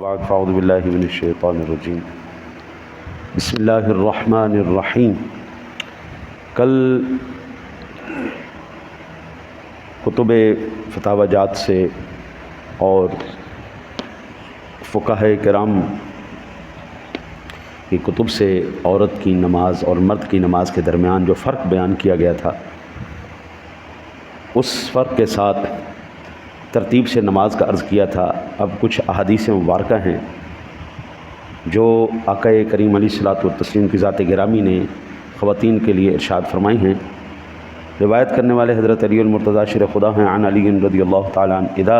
بعد فاعوذ باللہ من الشیطان الرجیم بسم اللہ الرحمن الرحیم۔ کل کتب فتاوی جات سے اور فقہاء کرام کی کتب سے عورت کی نماز اور مرد کی نماز کے درمیان جو فرق بیان کیا گیا تھا، اس فرق کے ساتھ ترتیب سے نماز کا عرض کیا تھا۔ اب کچھ احادیث مبارکہ ہیں جو آقا کریم علیہ الصلوۃ والتسلیم کی ذات گرامی نے خواتین کے لیے ارشاد فرمائی ہیں۔ روایت کرنے والے حضرت علی المرتضیٰ شیر خدا ہیں، عن علی رضی اللہ تعالیٰ عنہ اذا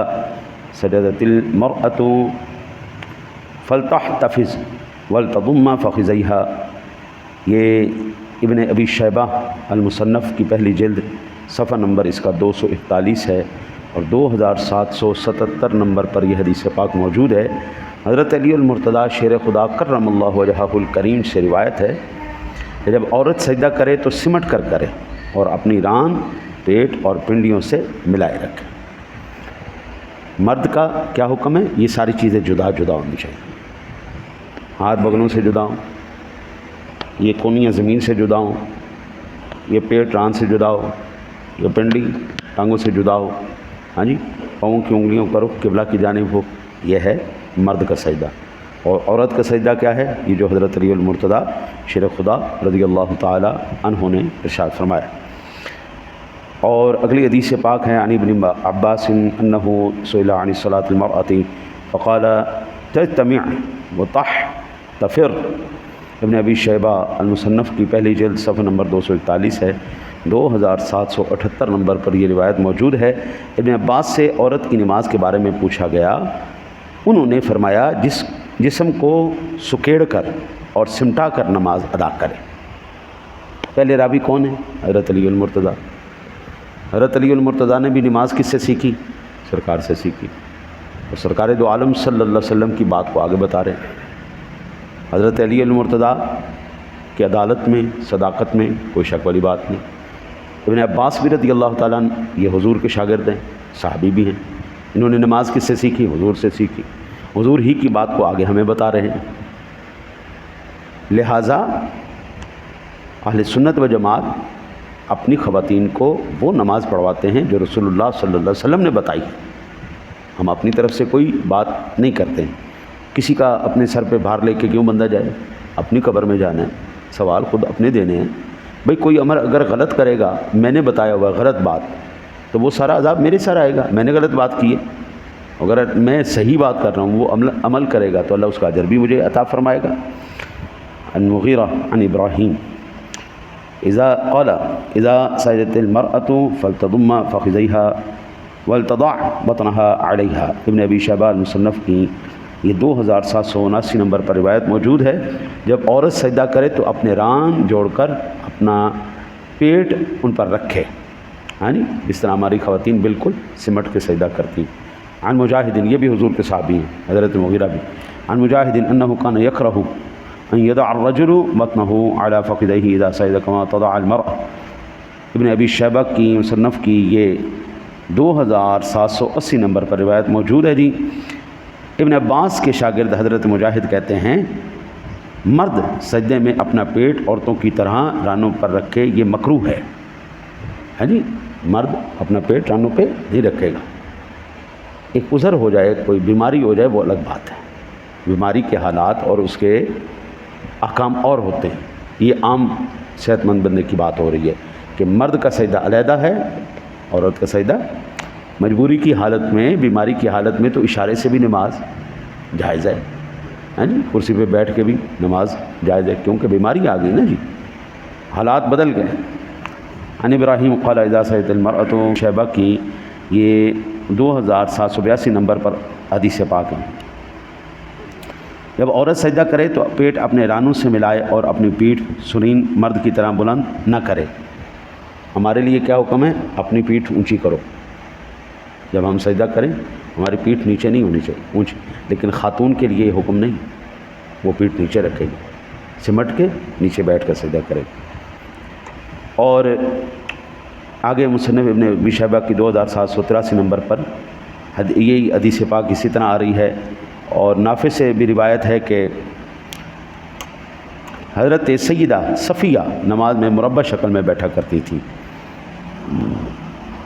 سجدت المرأة فلتحتفظ ولتضم فخذیها۔ یہ ابن ابی شیبہ المصنف کی پہلی جلد صفحہ نمبر اس کا 241 ہے اور 2777 نمبر پر یہ حدیث پاک موجود ہے۔ حضرت علی المرتضیٰ شیر خدا کرم اللہ وجہہ الکریم سے روایت ہے کہ جب عورت سجدہ کرے تو سمٹ کر کرے اور اپنی ران، پیٹ اور پنڈلیوں سے ملائے رکھے۔ مرد کا کیا حکم ہے؟ یہ ساری چیزیں جدا جدا ہونی چاہیے۔ ہاتھ بغلوں سے جدا ہوں، یہ کونیاں زمین سے جدا ہوں، یہ پیٹ ران سے جدا ہو، یہ پنڈلی ٹانگوں سے جدا ہو، ہاں جی، پاؤں کی انگلیوں کا رخ قبلہ کی جانب ہو۔ یہ ہے مرد کا سجدہ۔ اور عورت کا سجدہ کیا ہے؟ یہ جو حضرت علی المرتضیٰ شیر خدا رضی اللہ تعالی عنہ نے ارشاد فرمایا۔ اور اگلی حدیث پاک ہے، عن ابن عباس انہ سئل عن صلاۃ المرأۃ فقال تجتمع وتحتفر۔ ابن ابی شیبہ المصنف کی پہلی جلد صفحہ نمبر 241 ہے، 2778 نمبر پر یہ روایت موجود ہے۔ ابن عباس سے عورت کی نماز کے بارے میں پوچھا گیا، انہوں نے فرمایا جس جسم کو سکیڑ کر اور سمٹا کر نماز ادا کرے۔ پہلے راوی کون ہے؟ حضرت علی المرتضیٰ۔ حضرت علی المرتضیٰ نے بھی نماز کس سے سیکھی؟ سرکار سے سیکھی، اور سرکار دو عالم صلی اللہ علیہ وسلم کی بات کو آگے بتا رہے ہیں۔ حضرت علی المرتضیٰ کی عدالت میں، صداقت میں کوئی شک والی بات نہیں۔ ابن عباس بھی رضی اللہ تعالیٰ عنہ یہ حضور کے شاگرد ہیں، صحابی بھی ہیں۔ انہوں نے نماز کس سے سیکھی؟ حضور سے سیکھی۔ حضور ہی کی بات کو آگے ہمیں بتا رہے ہیں۔ لہٰذا اہل سنت و جماعت اپنی خواتین کو وہ نماز پڑھواتے ہیں جو رسول اللہ صلی اللہ علیہ وسلم نے بتائی ہے۔ ہم اپنی طرف سے کوئی بات نہیں کرتے ہیں۔ کسی کا اپنے سر پہ بھار لے کے کیوں بندھا جائے؟ اپنی قبر میں جانا ہے، سوال خود اپنے دینے ہیں۔ بھئی کوئی عمل اگر غلط کرے گا، میں نے بتایا ہوا غلط بات، تو وہ سارا عذاب میرے سر آئے گا، میں نے غلط بات کی ہے۔ اگر میں صحیح بات کر رہا ہوں، وہ عمل کرے گا تو اللہ اس کا اجر بھی مجھے عطا فرمائے گا۔ المغیرہ عن ابراہیم اذا سجدت المرأة فلتضم فخذیها ولتضع بطنها علیہا۔ ابن ابی شیبہ المصنف کی یہ 2779 نمبر پر روایت موجود ہے، جب عورت سجدہ کرے تو اپنے ران جوڑ کر اپنا پیٹ ان پر رکھے، ہاں جی، اس طرح ہماری خواتین بالکل سمٹ کے سجدہ کرتی ہیں۔ عن مجاہد، یہ بھی حضور کے صحابی ہیں، حضرت مغیرہ بھی۔ عن مجاہد انہ کان یکرہ ان یضع الرجل بطنہ علی فخذیہ اذا سجد کما تضع المرأة۔ ابن ابی شیبہ کی مصنف کی یہ 2780 نمبر پر روایت موجود ہے۔ جی ابن عباس کے شاگرد حضرت مجاہد کہتے ہیں مرد سجدے میں اپنا پیٹ عورتوں کی طرح رانوں پر رکھے، یہ مکروہ ہے، ہاں جی، مرد اپنا پیٹ رانوں پہ نہیں رکھے گا۔ ایک عذر ہو جائے، کوئی بیماری ہو جائے، وہ الگ بات ہے۔ بیماری کے حالات اور اس کے احکام اور ہوتے ہیں۔ یہ عام صحت مند بندے کی بات ہو رہی ہے کہ مرد کا سجدہ علیحدہ ہے، عورت کا سجدہ مجبوری کی حالت میں، بیماری کی حالت میں تو اشارے سے بھی نماز جائز ہے، ہاں جی، کرسی پہ بیٹھ کے بھی نماز جائز ہے، کیونکہ بیماری آ گئی نا جی، حالات بدل گئے۔ عن ابراہیم قال اذا سجدت المرأة، شیبہ کی یہ 2782 نمبر پر حدیث پاک ہے۔ جب عورت سجدہ کرے تو پیٹ اپنے رانوں سے ملائے اور اپنی پیٹھ سنین مرد کی طرح بلند نہ کرے۔ ہمارے لیے کیا حکم ہے؟ اپنی پیٹھ اونچی کرو۔ جب ہم سجدہ کریں ہماری پیٹھ نیچے نہیں ہونی چاہیے، اونچی، لیکن خاتون کے لیے یہ حکم نہیں، وہ پیٹھ نیچے رکھے گی، سمٹ کے نیچے بیٹھ کر سجدہ کرے گی۔ اور آگے مصنف ابن ابی شیبہ کی 2783 نمبر پر یہی حدیث پاک اسی طرح آ رہی ہے اور نافع سے بھی روایت ہے کہ حضرت سیدہ صفیہ نماز میں مربع شکل میں بیٹھا کرتی تھی۔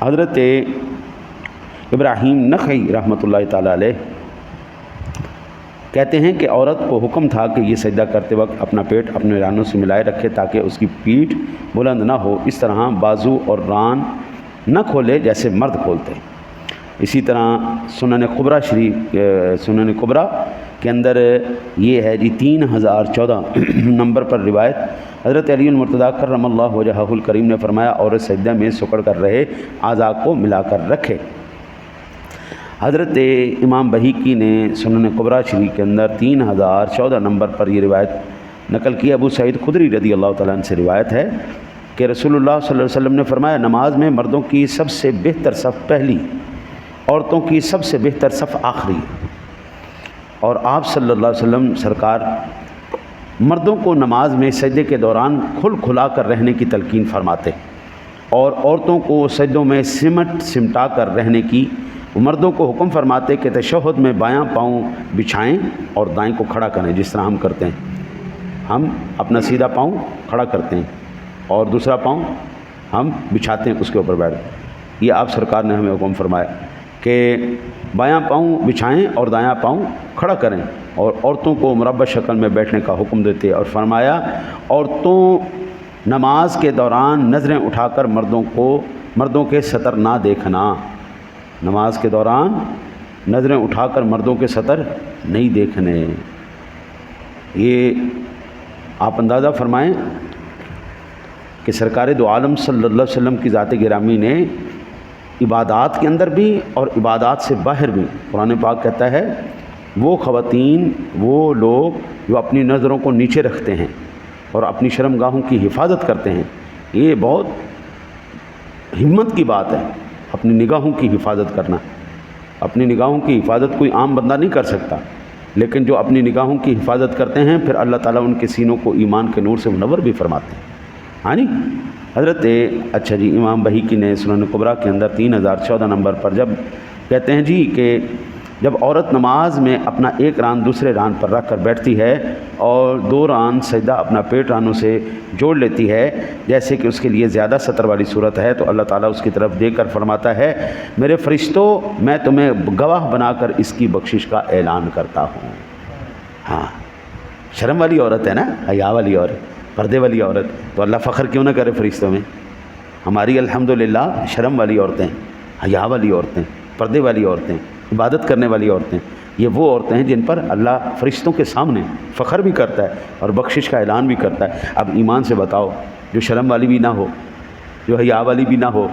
حضرت ابراہیم نخعی رحمۃ اللہ تعالیٰ علیہ کہتے ہیں کہ عورت کو حکم تھا کہ یہ سجدہ کرتے وقت اپنا پیٹ اپنے رانوں سے ملائے رکھے تاکہ اس کی پیٹھ بلند نہ ہو، اس طرح بازو اور ران نہ کھولے جیسے مرد کھولتے ہیں۔ اسی طرح سنن کبریٰ سنن کبریٰ کے اندر یہ ہے جی 3014 نمبر پر روایت، حضرت علی المرتضیٰ کرم اللہ وجہہ الکریم نے فرمایا عورت سجدہ میں سکڑ کر رہے، اعضاء کو ملا کر رکھے۔ حضرت امام بہیقی نے سنن کبریٰ شریف کے اندر 3014 نمبر پر یہ روایت نقل کی۔ ابو سعید خدری رضی اللہ تعالیٰ عنہ سے روایت ہے کہ رسول اللہ صلی اللہ علیہ وسلم نے فرمایا نماز میں مردوں کی سب سے بہتر صف پہلی، عورتوں کی سب سے بہتر صف آخری، اور آپ صلی اللہ علیہ وسلم سرکار مردوں کو نماز میں سجدے کے دوران کھلا کر رہنے کی تلقین فرماتے اور عورتوں کو سجدوں میں سمٹا کر رہنے کی، مردوں کو حکم فرماتے کہ تشہد میں بایاں پاؤں بچھائیں اور دائیں کو کھڑا کریں، جس طرح ہم کرتے ہیں، ہم اپنا سیدھا پاؤں کھڑا کرتے ہیں اور دوسرا پاؤں ہم بچھاتے ہیں اس کے اوپر بیٹھ۔ یہ آپ سرکار نے ہمیں حکم فرمایا کہ بایاں پاؤں بچھائیں اور دایاں پاؤں کھڑا کریں، اور عورتوں کو مربع شکل میں بیٹھنے کا حکم دیتے اور فرمایا عورتوں نماز کے دوران نظریں اٹھا کر مردوں کے سطر نہ دیکھنا، نماز کے دوران نظریں اٹھا کر مردوں کے سطر نہیں دیکھنے۔ یہ آپ اندازہ فرمائیں کہ سرکار دو عالم صلی اللہ علیہ وسلم کی ذات گرامی نے عبادات کے اندر بھی اور عبادات سے باہر بھی، قرآن پاک کہتا ہے وہ خواتین، وہ لوگ جو اپنی نظروں کو نیچے رکھتے ہیں اور اپنی شرمگاہوں کی حفاظت کرتے ہیں، یہ بہت ہمت کی بات ہے، اپنی نگاہوں کی حفاظت کرنا۔ اپنی نگاہوں کی حفاظت کوئی عام بندہ نہیں کر سکتا، لیکن جو اپنی نگاہوں کی حفاظت کرتے ہیں پھر اللہ تعالیٰ ان کے سینوں کو ایمان کے نور سے منور بھی فرماتے ہیں۔ ہاں جی، حضرت اچھا جی امام بہیقی نے سنن کبریٰ کے اندر 3014 نمبر پر جب کہتے ہیں جی کہ جب عورت نماز میں اپنا ایک ران دوسرے ران پر رکھ کر بیٹھتی ہے اور دو ران سجدہ اپنا پیٹ رانوں سے جوڑ لیتی ہے جیسے کہ اس کے لیے زیادہ سطر والی صورت ہے، تو اللہ تعالیٰ اس کی طرف دیکھ کر فرماتا ہے میرے فرشتوں میں تمہیں گواہ بنا کر اس کی بخشش کا اعلان کرتا ہوں۔ ہاں، شرم والی عورت ہے نا، حیا والی عورت، پردے والی عورت، تو اللہ فخر کیوں نہ کرے فرشتوں میں؟ ہماری الحمدللہ شرم والی عورتیں، حیا والی عورتیں، پردے والی عورتیں، عبادت کرنے والی عورتیں، یہ وہ عورتیں ہیں جن پر اللہ فرشتوں کے سامنے فخر بھی کرتا ہے اور بخشش کا اعلان بھی کرتا ہے۔ اب ایمان سے بتاؤ، جو شرم والی بھی نہ ہو، جو حیا والی بھی نہ ہو،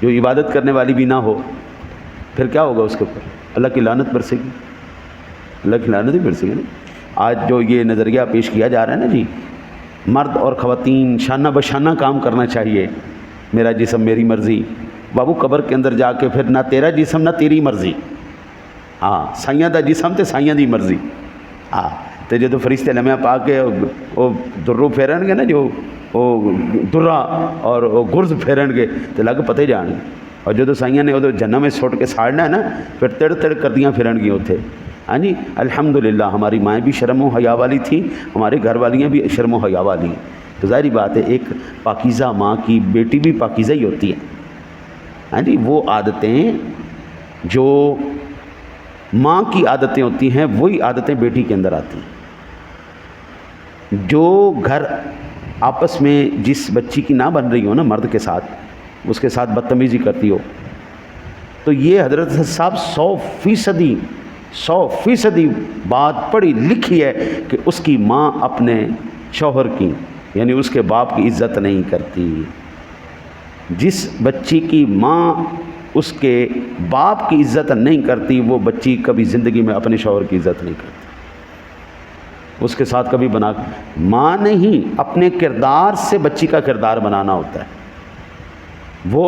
جو عبادت کرنے والی بھی نہ ہو، پھر کیا ہوگا اس کے اوپر؟ اللہ کی لعنت برسے گی، اللہ کی لعنت ہی برسے گی نا۔ آج جو یہ نظریہ پیش کیا جا رہا ہے نا جی، مرد اور خواتین شانہ بشانہ کام کرنا چاہیے، میرا جسم میری مرضی، بابو قبر کے اندر جا کے پھر نہ تیرا جسم نہ تیری مرضی، ہاں سائیاں دا جسم تے سائیاں دی مرضی، ہاں تے جدو فرشتے لمحہ پا کے وہ درو پھیرن گے نا، جو وہ درا اور وہ گرز پھیرن گے تو لگ پتے جان گے، اور جدو سائیاں نے وہ جنم میں سٹ کے ساڑنا ہے نا، پھر تڑ تڑ کردیاں پھرن گی اتنے۔ ہاں جی، الحمدللہ ہماری مائیں بھی شرم و حیا والی تھیں، ہمارے گھر والیاں بھی شرم و حیا والی ہیں، تو ظاہری بات ہے ایک پاکیزہ ماں کی بیٹی بھی پاکیزہ ہی ہوتی ہے۔ ہاں جی، وہ عادتیں جو ماں کی عادتیں ہوتی ہیں وہی عادتیں بیٹی کے اندر آتی ہیں۔ جو گھر آپس میں جس بچی کی نہ بن رہی ہو نا مرد کے ساتھ، اس کے ساتھ بدتمیزی کرتی ہو، تو یہ حضرت صاحب 100% بات پڑھی لکھی ہے کہ اس کی ماں اپنے شوہر کی یعنی اس کے باپ کی عزت نہیں کرتی۔ جس بچی کی ماں اس کے باپ کی عزت نہیں کرتی، وہ بچی کبھی زندگی میں اپنے شوہر کی عزت نہیں کرتی، اس کے ساتھ کبھی بنا۔ ماں نہیں، اپنے کردار سے بچی کا کردار بنانا ہوتا ہے۔ وہ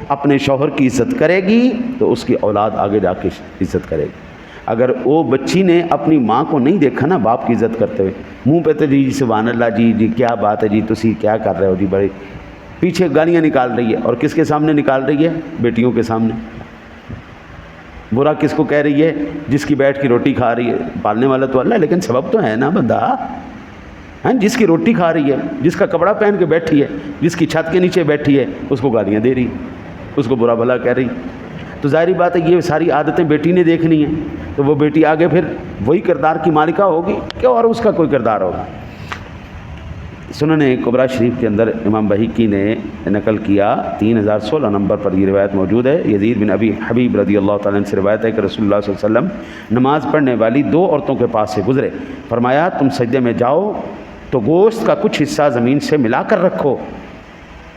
اپنے شوہر کی عزت کرے گی تو اس کی اولاد آگے جا کے عزت کرے گی۔ اگر وہ بچی نے اپنی ماں کو نہیں دیکھا نا باپ کی عزت کرتے ہوئے، منہ پہ تو جی سبحان اللہ جی کیا بات ہے جی، تسی کیا کر رہے ہو جی، بڑے پیچھے گالیاں نکال رہی ہے، اور کس کے سامنے نکال رہی ہے؟ بیٹیوں کے سامنے۔ برا کس کو کہہ رہی ہے؟ جس کی بیٹھ کی روٹی کھا رہی ہے، پالنے والا تو اللہ، لیکن سبب تو ہے نا بندہ، ہاں جس کی روٹی کھا رہی ہے، جس کا کپڑا پہن کے بیٹھی ہے، جس کی چھت کے نیچے بیٹھی ہے، اس کو گالیاں دے رہی، اس کو برا بھلا کہہ رہی، تو ظاہری بات ہے یہ ساری عادتیں بیٹی نے دیکھنی ہیں، تو وہ بیٹی آگے پھر وہی کردار کی مالکہ ہوگی کہ اور اس کا کوئی کردار ہوگا۔ سنن کبریٰ شریف کے اندر امام بہقی نے نقل کیا 3016 نمبر پر یہ روایت موجود ہے، یزید بن ابی حبیب رضی اللہ تعالیٰ عنہ سے روایت ہے کہ رسول اللہ صلی اللہ علیہ وسلم نماز پڑھنے والی 2 عورتوں کے پاس سے گزرے، فرمایا تم سجدے میں جاؤ تو گوشت کا کچھ حصہ زمین سے ملا کر رکھو،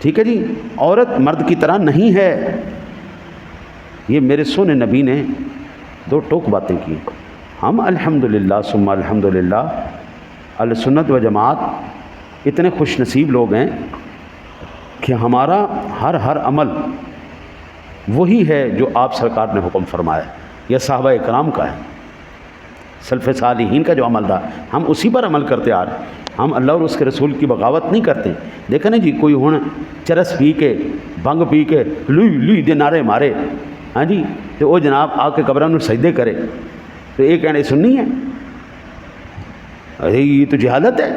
ٹھیک ہے جی، عورت مرد کی طرح نہیں ہے۔ یہ میرے سونے نبی نے 2 ٹوک باتیں کی۔ ہم الحمدللہ ثم الحمدللہ اہل سنت و جماعت اتنے خوش نصیب لوگ ہیں کہ ہمارا ہر عمل وہی ہے جو آپ سرکار نے حکم فرمایا یا صحابہ کرام کا ہے، سلف صالحین کا جو عمل تھا ہم اسی پر عمل کرتے آ رہے ہیں، ہم اللہ اور اس کے رسول کی بغاوت نہیں کرتے۔ دیکھیں نا جی، کوئی ہن چرس پی کے بھنگ پی کے لوئی دے نعرے مارے، ہاں جی، تو وہ جناب آ کے قبراں نوں سجدے کرے، تو یہ کہنے سننی ہے؟ ارے یہ تو جہالت ہے۔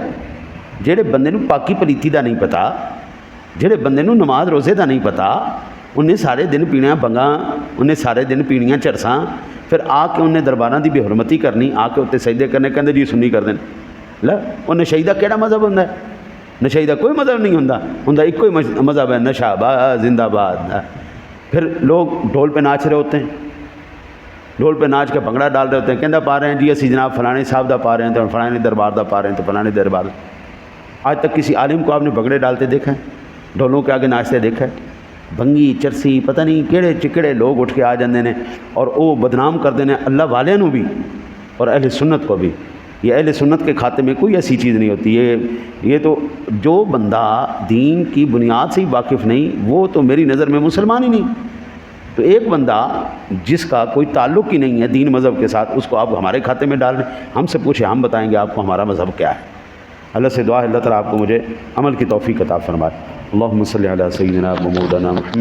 جہے بندے نوں پاکی پلیتی دا نہیں پتا، جہے بندے نوں نماز روزے دا نہیں پتا، انہیں سارے دن پینیاں بنگاں، انہیں سارے دن پینیاں چرساں، پھر آ کے انہیں درباراں دی بے حرمتی کرنی، آ کے اتنے سجدے کرنے، کہندے جی سنی کر دیں۔ لے وہ نشئی دا کیڑا مذہب ہوندا ہے؟ نشئی دا کوئی مذہب نہیں ہوندا، ہوندا ایک ہی مذہب ہے، نشہ آباد زندہ باد۔ پھر لوگ ڈھول پہ ناچ رہے ہوتے ہیں، ڈھول پہ ناچ کے بھنگڑا ڈال رہے ہوتے ہیں، کہندہ پا رہے ہیں جی اسی جناب فلانے صاحب دا پا رہے ہیں، تو فلانے دربار دا پا رہے ہیں، تو فلانے دربار۔ آج تک کسی عالم کو آپ نے بھنگڑے ڈالتے دیکھا ہے؟ ڈھولوں کے آگے ناچتے دیکھا ہے؟ بھنگی چرسی پتہ نہیں کہڑے چکڑے لوگ اٹھ کے آ جاندے نے اور وہ بدنام کر دینے اللہ والے نو بھی اور اہل سنت کو بھی۔ یہ اہل سنت کے کھاتے میں کوئی ایسی چیز نہیں ہوتی۔ یہ تو جو بندہ دین کی بنیاد سے ہی واقف نہیں، وہ تو میری نظر میں مسلمان ہی نہیں۔ تو ایک بندہ جس کا کوئی تعلق ہی نہیں ہے دین مذہب کے ساتھ، اس کو آپ ہمارے کھاتے میں ڈال رہے ہیں۔ ہم سے پوچھیں، ہم بتائیں گے آپ کو ہمارا مذہب کیا ہے۔ اللہ سے دعا ہے اللہ تعالیٰ آپ کو مجھے عمل کی توفیق عطا فرمائے۔ اللہم صلی علی سیدنا و مولانا محمد۔